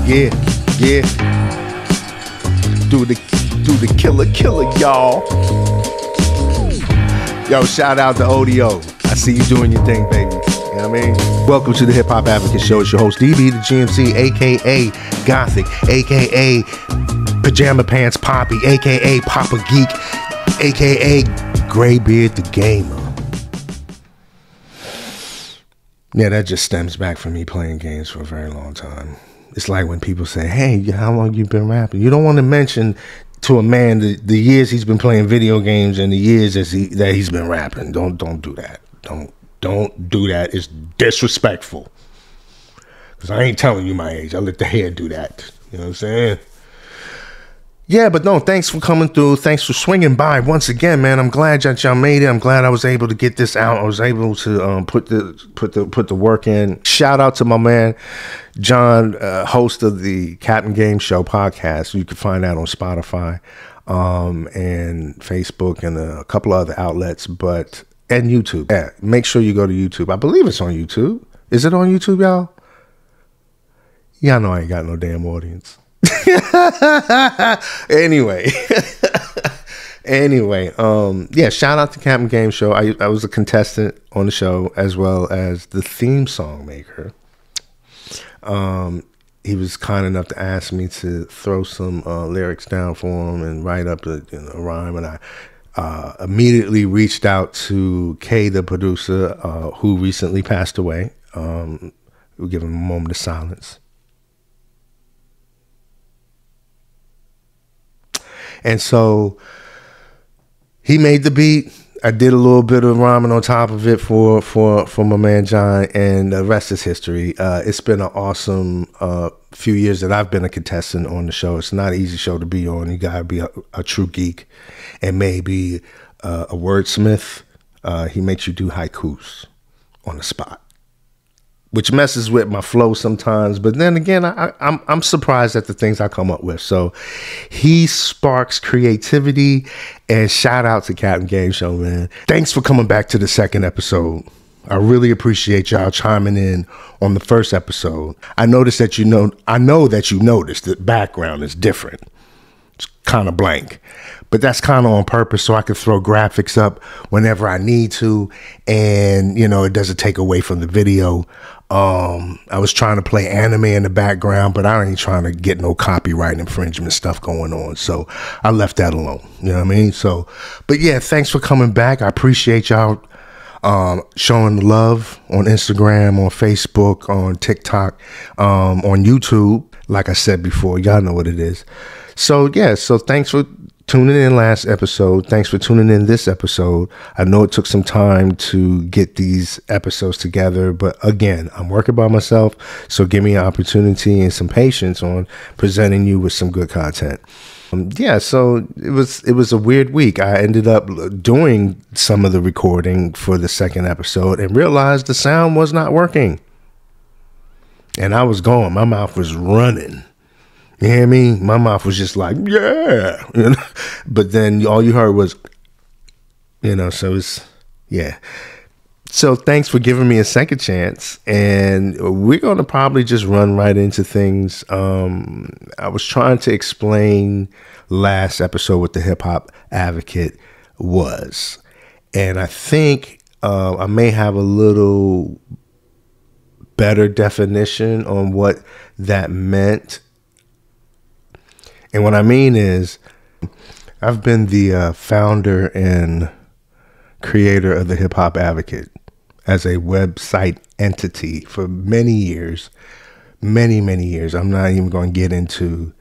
Yeah, yeah. Do the killer, y'all. Yo, shout out to ODO. I see you doing your thing, baby. You know what I mean? Welcome to the Hip Hop Advocate Show. It's your host, DB the GMC, a.k.a. Gothic, a.k.a. Pajama Pants Poppy, a.k.a. Papa Geek, a.k.a. Greybeard the Gamer. Yeah, that just stems back from me playing games for a very long time. It's like when people say, hey, how long you been rapping? You don't want to mention to a man the years he's been playing video games and the years that he's been rapping. Don't do that. Don't do that. It's disrespectful. Because I ain't telling you my age. I let the hair do that. You know what I'm saying? Yeah, but no, thanks for coming through. Thanks for swinging by once again, man. I'm glad that y'all made it. I'm glad I was able to get this out. I was able to put the work in. Shout out to my man John, host of the Captain GameShow podcast. You can find that on Spotify and Facebook and a couple of other outlets, and YouTube. Yeah, make sure you go to YouTube. I believe it's on YouTube. Is it on YouTube, y'all? Y'all know I ain't got no damn audience. Anyway, yeah, shout out to Captain GameShow. I was a contestant on the show as well as the theme song maker. He was kind enough to ask me to throw some lyrics down for him and write up a rhyme, and I immediately reached out to Kay, the producer, who recently passed away. We'll give him a moment of silence. And so he made the beat. I did a little bit of rhyming on top of it for my man John, and the rest is history. It's been an awesome few years that I've been a contestant on the show. It's not an easy show to be on. You gotta be a true geek and maybe a wordsmith. He makes you do haikus on the spot, which messes with my flow sometimes. But then again, I'm surprised at the things I come up with. So he sparks creativity, and shout out to Captain GameShow, man. Thanks for coming back to the second episode. I really appreciate y'all chiming in on the first episode. I know that you noticed the background is different. It's kind of blank. But that's kind of on purpose so I can throw graphics up whenever I need to. And, it doesn't take away from the video. I was trying to play anime in the background, but I ain't trying to get no copyright infringement stuff going on. So I left that alone. You know what I mean? So, but yeah, thanks for coming back. I appreciate y'all showing love on Instagram, on Facebook, on TikTok, on YouTube. Like I said before, y'all know what it is. So yeah, so thanks for tuning in last episode. Thanks for tuning in this episode. I know it took some time to get these episodes together, but again, I'm working by myself, so give me an opportunity and some patience on presenting you with some good content. Yeah, so it was a weird week. I ended up doing some of the recording for the second episode and realized the sound was not working. And I was going, my mouth was running. You hear me? My mouth was just like, yeah. But then all you heard was, so it's, yeah. So thanks for giving me a second chance. And we're going to probably just run right into things. I was trying to explain last episode what the Hip Hop Advocate was. And I think I may have a little better definition on what that meant. And what I mean is, I've been the founder and creator of the Hip Hop Advocate as a website entity for many years, many years. I'm not even going to get into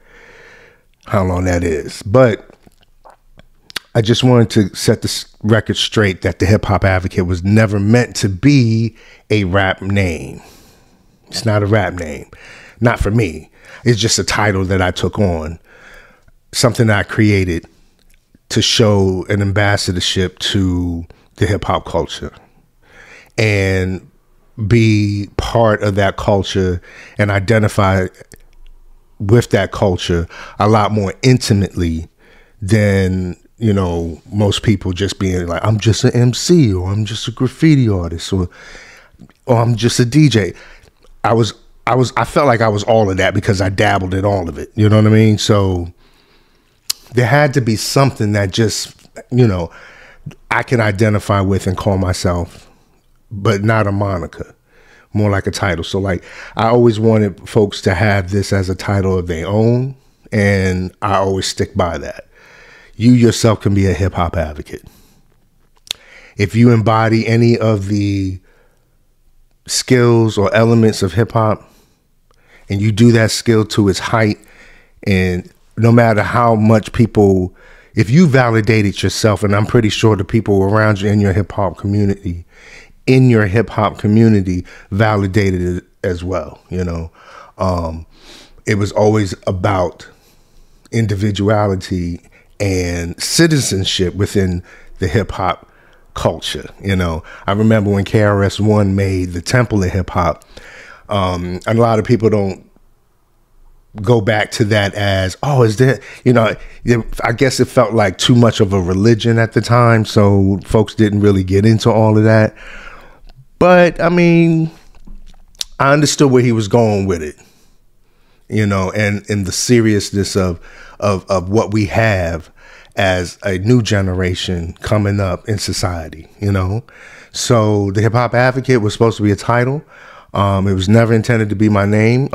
how long that is, but I just wanted to set the record straight that the Hip Hop Advocate was never meant to be a rap name. It's not a rap name, not for me. It's just a title that I took on. Something I created to show an ambassadorship to the hip hop culture and be part of that culture and identify with that culture a lot more intimately than, most people just being like, I'm just an MC or I'm just a graffiti artist or I'm just a DJ. I was I felt like I was all of that because I dabbled in all of it. You know what I mean? So there had to be something that just, you know, I can identify with and call myself, but not a moniker, more like a title. So like, I always wanted folks to have this as a title of their own, and I always stick by that. You yourself can be a hip hop advocate. If you embody any of the skills or elements of hip hop, and you do that skill to its height, and no matter how much people, if you validate it yourself, and I'm pretty sure the people around you in your hip hop community, validated it as well. You know, it was always about individuality and citizenship within the hip hop culture. You know, I remember when KRS-One made the Temple of Hip Hop. And a lot of people don't go back to that as, oh, is there, you know, I guess it felt like too much of a religion at the time, so folks didn't really get into all of that. But I mean, I understood where he was going with it, you know, and the seriousness of what we have as a new generation coming up in society, you know. So the Hip Hop Advocate was supposed to be a title. It was never intended to be my name,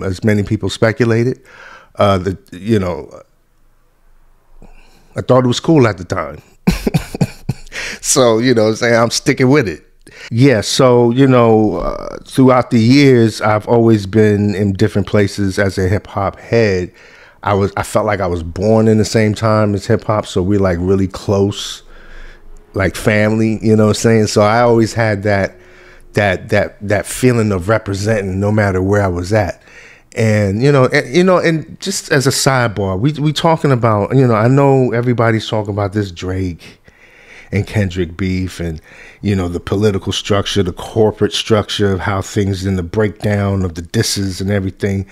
as many people speculated. You know, I thought it was cool at the time. So, you know, saying I'm sticking with it. Yeah, so, you know, throughout the years, I've always been in different places as a hip hop head. I felt like I was born in the same time as hip hop, so we're like really close, like family, you know what I'm saying? So I always had that feeling of representing no matter where I was at. And, and just as a sidebar, we talking about, you know, I know everybody's talking about this Drake and Kendrick beef and, you know, the political structure, the corporate structure of how things in the breakdown of the disses and everything.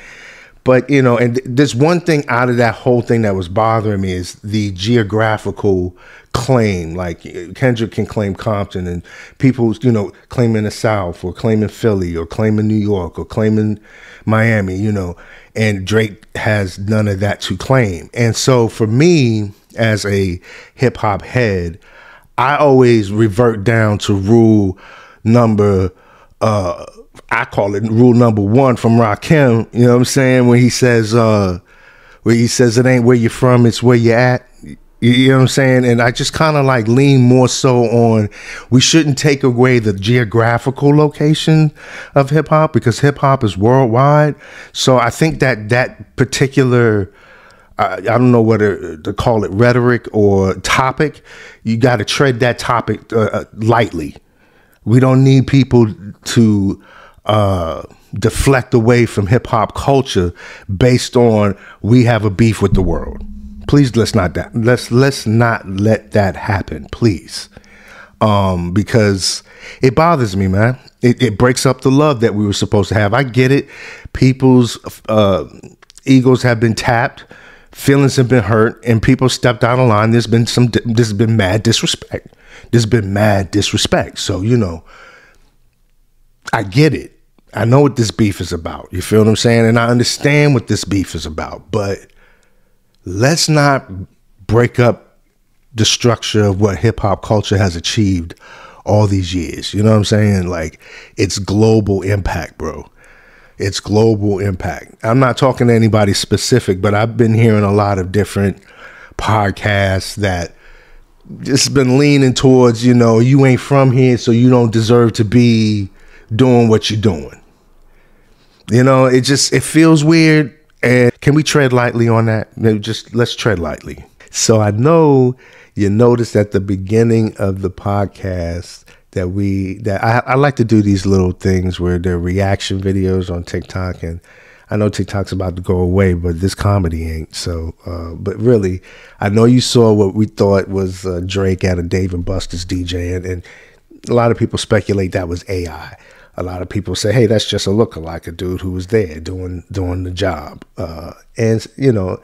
But, you know, and there's one thing out of that whole thing that was bothering me is the geographical claim. Like Kendrick can claim Compton and people, you know, claiming the South or claiming Philly or claiming New York or claiming Miami, you know, and Drake has none of that to claim. And so for me as a hip hop head, I always revert down to rule number, I call it rule number 1 from Rakim, you know what I'm saying? When he says it ain't where you're from, it's where you're at. You know what I'm saying? And I just kind of like lean more so on, we shouldn't take away the geographical location of hip hop because hip hop is worldwide. So I think that particular, I don't know whether to call it rhetoric or topic, you got to tread that topic lightly. We don't need people to deflect away from hip hop culture based on we have a beef with the world. Please let's not let that happen, please. Because it bothers me, man. It breaks up the love that we were supposed to have. I get it. People's egos have been tapped, feelings have been hurt, and people stepped out of line. There's been mad disrespect. There's been mad disrespect. So, you know, I get it. I know what this beef is about. You feel what I'm saying? And I understand what this beef is about. But let's not break up the structure of what hip hop culture has achieved all these years. You know what I'm saying? Like, it's global impact, bro. It's global impact. I'm not talking to anybody specific, but I've been hearing a lot of different podcasts that just been leaning towards, you know, you ain't from here, so you don't deserve to be doing what you're doing. You know, it feels weird. And can we tread lightly on that? Maybe let's tread lightly. So I know you noticed at the beginning of the podcast that I like to do these little things where they're reaction videos on TikTok, and I know TikTok's about to go away, but this comedy ain't. So, but really, I know you saw what we thought was Drake at a Dave and Buster's DJ, and a lot of people speculate that was AI. A lot of people say, hey, that's just a lookalike, a dude who was there doing the job. And, you know,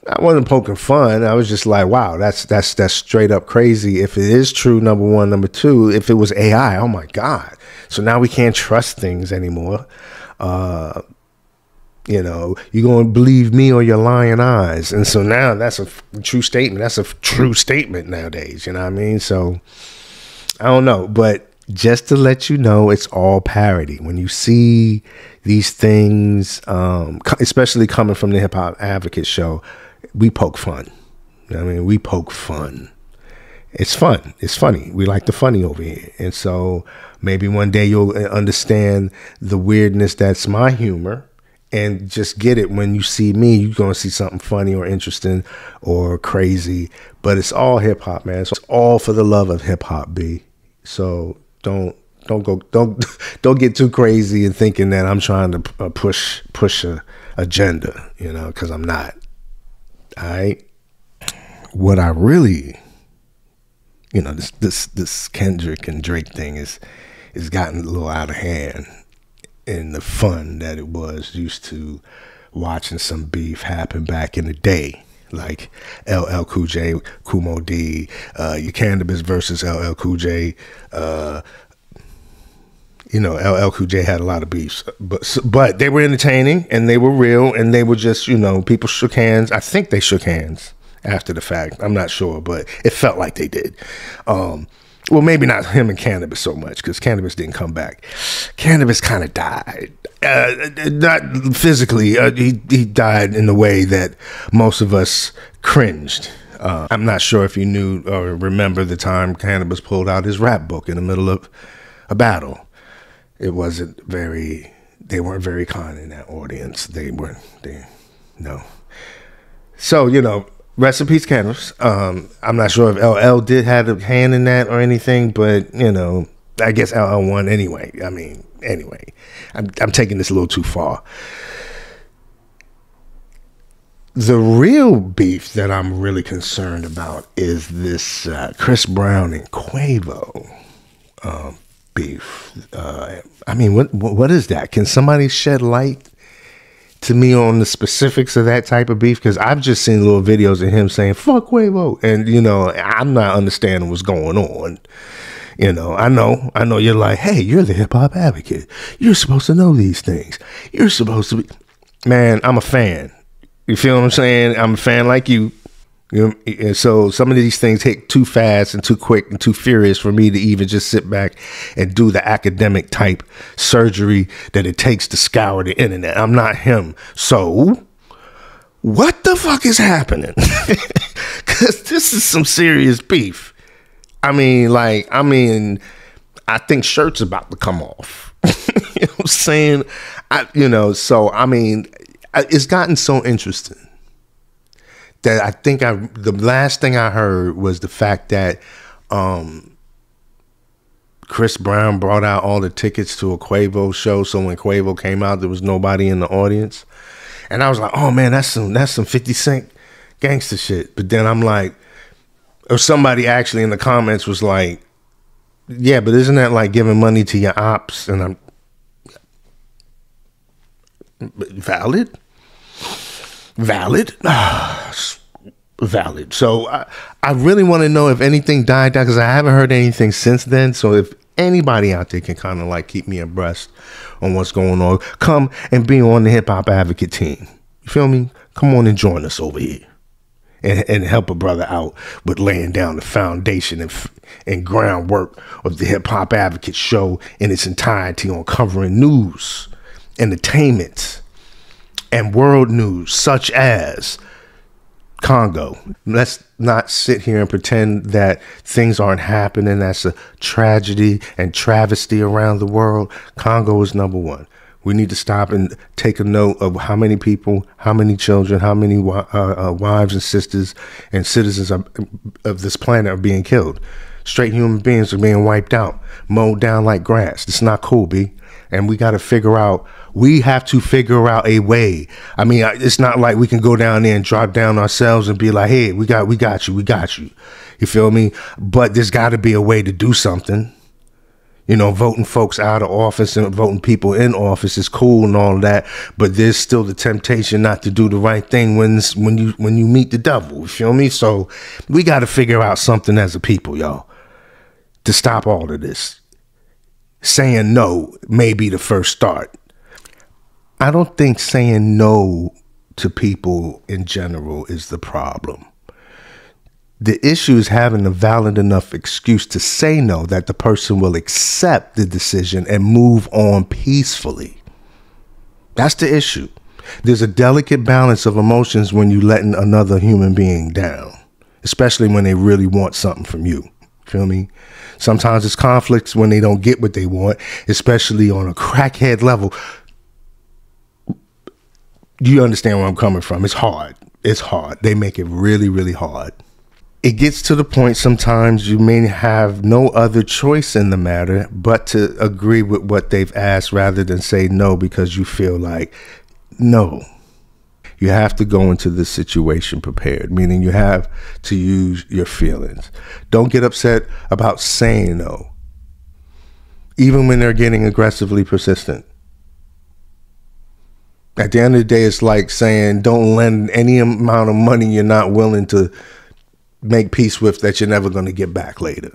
I wasn't poking fun. I was just like, wow, that's straight up crazy. If it is true, number one. Number two, if it was AI, oh my God. So now we can't trust things anymore. You know, you're going to believe me or your lying eyes. And so now that's a true statement. That's a true statement nowadays. You know what I mean? So I don't know. But just to let you know, it's all parody. When you see these things, especially coming from the Hip Hop Advocate show, we poke fun. You know what I mean? We poke fun. It's fun. It's funny. We like the funny over here. And so maybe one day you'll understand the weirdness that's my humor. And just get it when you see me, you're going to see something funny or interesting or crazy. But it's all hip hop, man. So it's all for the love of hip hop, B. So don't get too crazy and thinking that I'm trying to push a agenda, you know, because I'm not. All right. What I really, you know, this Kendrick and Drake thing is gotten a little out of hand. And the fun that it was used to watching some beef happen back in the day, like LL Cool J, Kumo D, your Cannabis versus LL Cool J. You know, LL Cool J had a lot of beefs, but they were entertaining and they were real and they were just, you know, people shook hands. I think they shook hands after the fact. I'm not sure, but it felt like they did. Well, maybe not him and Cannabis so much because Cannabis didn't come back. Cannabis kind of died. Not physically. He died in the way that most of us cringed. I'm not sure if you knew or remember the time Cannabis pulled out his rap book in the middle of a battle. It wasn't very, they weren't very kind in that audience. No. So, you know, rest in peace, Cannabis. I'm not sure if LL did have a hand in that or anything, but, you know, I guess LL won anyway. I mean, anyway, I'm taking this a little too far. The real beef that I'm really concerned about is this Chris Brown and Quavo beef. I mean, what is that? Can somebody shed light to me on the specifics of that type of beef? Because I've just seen little videos of him saying fuck Quavo, and you know, I'm not understanding what's going on. You know, I know you're like, hey, you're the hip hop advocate, you're supposed to know these things, you're supposed to be, man, I'm a fan, you feel what I'm saying? I'm a fan like you. You know, and so some of these things hit too fast and too quick and too furious for me to even just sit back and do the academic type surgery that it takes to scour the internet. I'm not him. So what the fuck is happening? Because this is some serious beef. I think shirt's about to come off. You know what I'm saying? It's gotten so interesting that I think the last thing I heard was the fact that Chris Brown brought out all the tickets to a Quavo show, so when Quavo came out, there was nobody in the audience, and I was like, oh man, that's some 50 Cent gangster shit. But then I'm like, or somebody actually in the comments was like, yeah, but isn't that like giving money to your ops? And I'm valid. So I really want to know if anything died down, because I haven't heard anything since then. So if anybody out there can kind of like keep me abreast on what's going on, come and be on the Hip Hop Advocate team. You feel me? Come on and join us over here and help a brother out with laying down the foundation and groundwork of the Hip Hop Advocate show in its entirety, on covering news, entertainment, and world news such as Congo. Let's not sit here and pretend that things aren't happening. That's a tragedy and travesty around the world. Congo is number one. We need to stop and take a note of how many people, how many children, how many wives and sisters and citizens of this planet are being killed. Straight human beings are being wiped out, mowed down like grass. It's not cool, B. And we have to figure out a way. I mean, it's not like we can go down there and drop down ourselves and be like, hey, we got you. You feel me? But there's got to be a way to do something. You know, voting folks out of office and voting people in office is cool and all that, but there's still the temptation not to do the right thing when you meet the devil. You feel me? So we got to figure out something as a people, y'all, to stop all of this. Saying no may be the first start. I don't think saying no to people in general is the problem. The issue is having a valid enough excuse to say no that the person will accept the decision and move on peacefully. That's the issue. There's a delicate balance of emotions when you're letting another human being down, especially when they really want something from you. Feel me? Sometimes it's conflicts when they don't get what they want, especially on a crackhead level. You understand where I'm coming from. It's hard. It's hard. They make it really, really hard. It gets to the point sometimes you may have no other choice in the matter but to agree with what they've asked rather than say no because you feel like, no. You have to go into this situation prepared, meaning you have to use your feelings. Don't get upset about saying no, even when they're getting aggressively persistent. At the end of the day, it's like saying don't lend any amount of money you're not willing to make peace with that you're never going to get back later.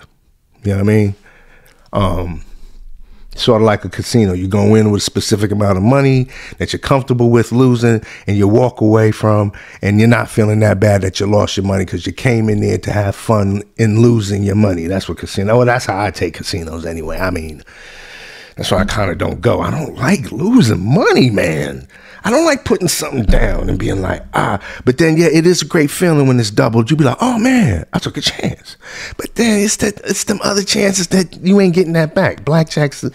You know what I mean? Sort of like a casino. You go in with a specific amount of money that you're comfortable with losing and you walk away from, and you're not feeling that bad that you lost your money because you came in there to have fun in losing your money. That's what casino. Well, that's how I take casinos anyway. I mean, that's why I kind of don't go. I don't like losing money, man. I don't like putting something down and being like, but then, yeah, it is a great feeling when it's doubled. You be like, oh man, I took a chance. But then it's them other chances that you ain't getting that back. Blackjack's,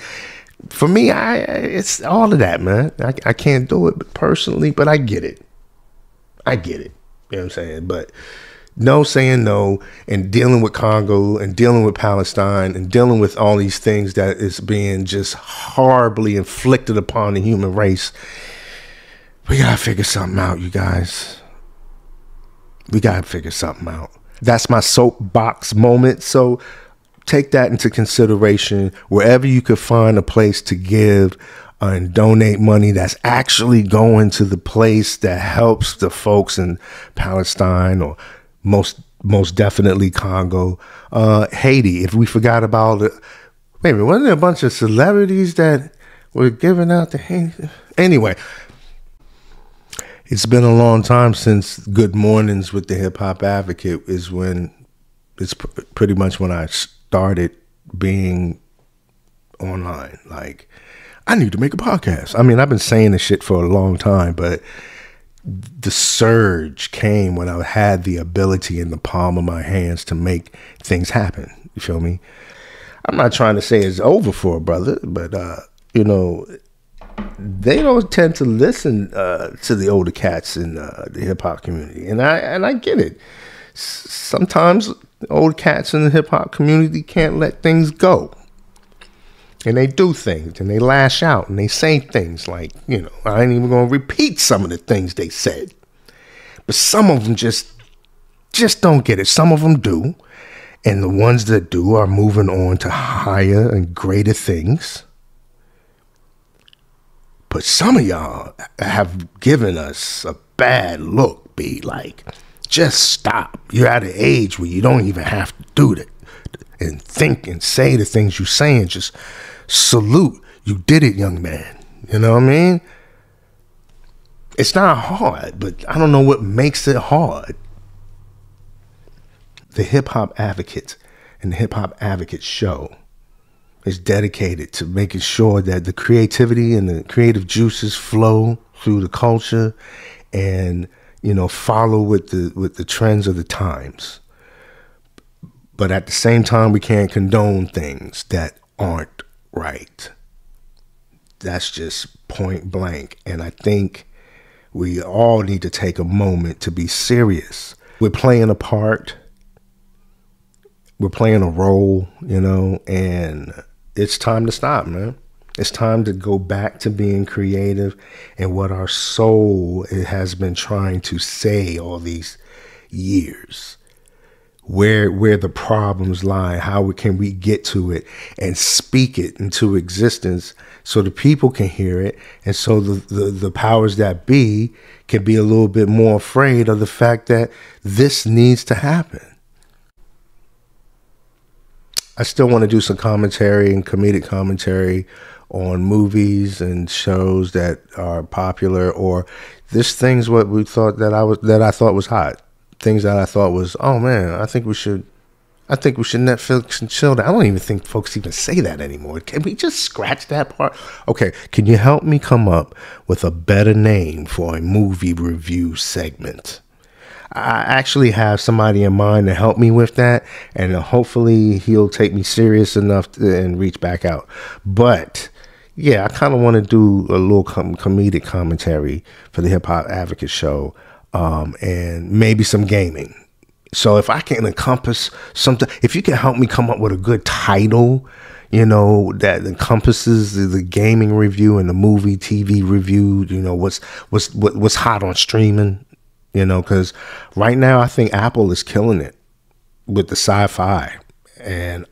for me, it's all of that, man. I can't do it personally, but I get it. I get it. You know what I'm saying? But no saying no and dealing with Congo and dealing with Palestine and dealing with all these things that is being just horribly inflicted upon the human race. We gotta figure something out, you guys. We gotta figure something out. That's my soapbox moment. So take that into consideration wherever you could find a place to give and donate money that's actually going to the place that helps the folks in Palestine or most definitely Congo, Haiti. If we forgot about it, maybe wasn't there a bunch of celebrities that were giving out to Haiti? Anyway. It's been a long time since Good Mornings with the Hip Hop Advocate is when it's pretty much when I started being online. Like, I need to make a podcast. I mean, I've been saying this shit for a long time, but the surge came when I had the ability in the palm of my hands to make things happen. You feel me? I'm not trying to say it's over for a brother, but, you know, they don't tend to listen to the older cats in the hip hop community, and I get it. Sometimes old cats in the hip hop community can't let things go, and they do things and they lash out and they say things like, you know, I ain't even gonna repeat some of the things they said, but some of them just don't get it. Some of them do, and the ones that do are moving on to higher and greater things. But some of y'all have given us a bad look, be like, just stop. You're at an age where you don't even have to do that and think and say the things you say and just salute. You did it, young man. You know what I mean? It's not hard, but I don't know what makes it hard. The Hip Hop Advocate and the Hip Hop Advocate Show is dedicated to making sure that the creativity and the creative juices flow through the culture and, you know, follow with the trends of the times. But at the same time, we can't condone things that aren't right. That's just point blank. And I think we all need to take a moment to be serious. We're playing a part. We're playing a role, you know, and it's time to stop, man. It's time to go back to being creative and what our soul has been trying to say all these years. Where the problems lie, how can we get to it and speak it into existence so the people can hear it, and so the powers that be can be a little bit more afraid of the fact that this needs to happen. I still want to do some commentary and comedic commentary on movies and shows that are popular, or this things what we thought that I thought was hot, things that I thought was, oh man, I think we should Netflix and chill. I don't even think folks even say that anymore. Can we just scratch that part? Okay, can you help me come up with a better name for a movie review segment? I actually have somebody in mind to help me with that, and hopefully he'll take me serious enough and reach back out. But yeah, I kind of want to do a little comedic commentary for the Hip Hop Advocate Show, and maybe some gaming. So if I can encompass something, if you can help me come up with a good title, you know, that encompasses the gaming review and the movie, TV review, you know, what's hot on streaming, you know, because right now I think Apple is killing it with the sci-fi, and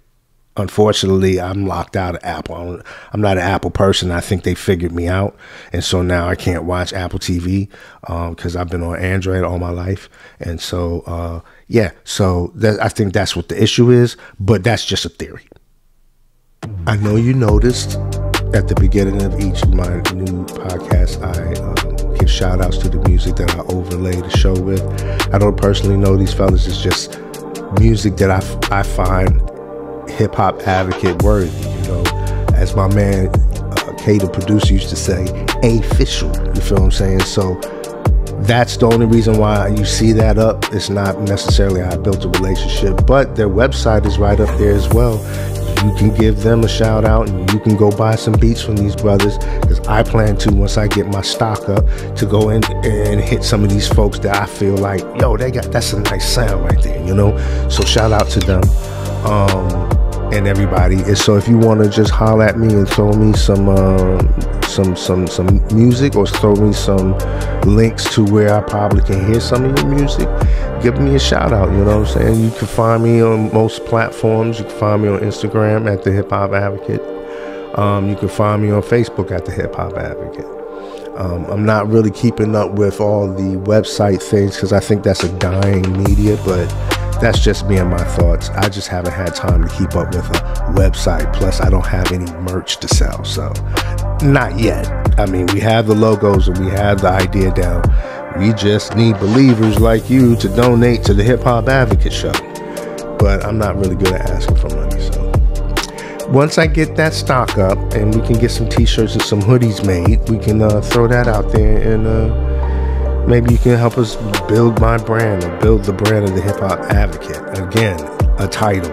unfortunately I'm locked out of Apple. I'm not an Apple person. I think they figured me out, and so now I can't watch Apple TV because I've been on Android all my life, and so yeah, so I think that's what the issue is, but that's just a theory. I know you noticed at the beginning of each of my new podcasts, I give shout outs to the music that I overlay the show with. I don't personally know these fellas. It's just music that I find hip hop advocate worthy, you know, as my man K, the producer, used to say, official. You feel what I'm saying? So that's the only reason why you see that up. It's not necessarily how I built a relationship, but their website is right up there as well. You can give them a shout out, and you can go buy some beats from these brothers, because I plan to, once I get my stock up, to go in and hit some of these folks that I feel like, yo, that's a nice sound right there, you know. So shout out to them and everybody. And so if you want to just holler at me and throw me some music, or throw me some links to where I probably can hear some of your music, give me a shout out. You know what I'm saying? You can find me on most platforms. You can find me on Instagram at the Hip Hop Advocate. You can find me on Facebook at the Hip Hop Advocate. I'm not really keeping up with all the website things because I think that's a dying media, but that's just me and my thoughts. I just haven't had time to keep up with a website. Plus, I don't have any merch to sell, so not yet. I mean, we have the logos and we have the idea down. We just need believers like you to donate to the Hip Hop Advocate Show. But I'm not really good at asking for money, so once I get that stock up and we can get some t-shirts and some hoodies made, we can throw that out there, and maybe you can help us build my brand, or build the brand of the Hip Hop Advocate. Again, a title.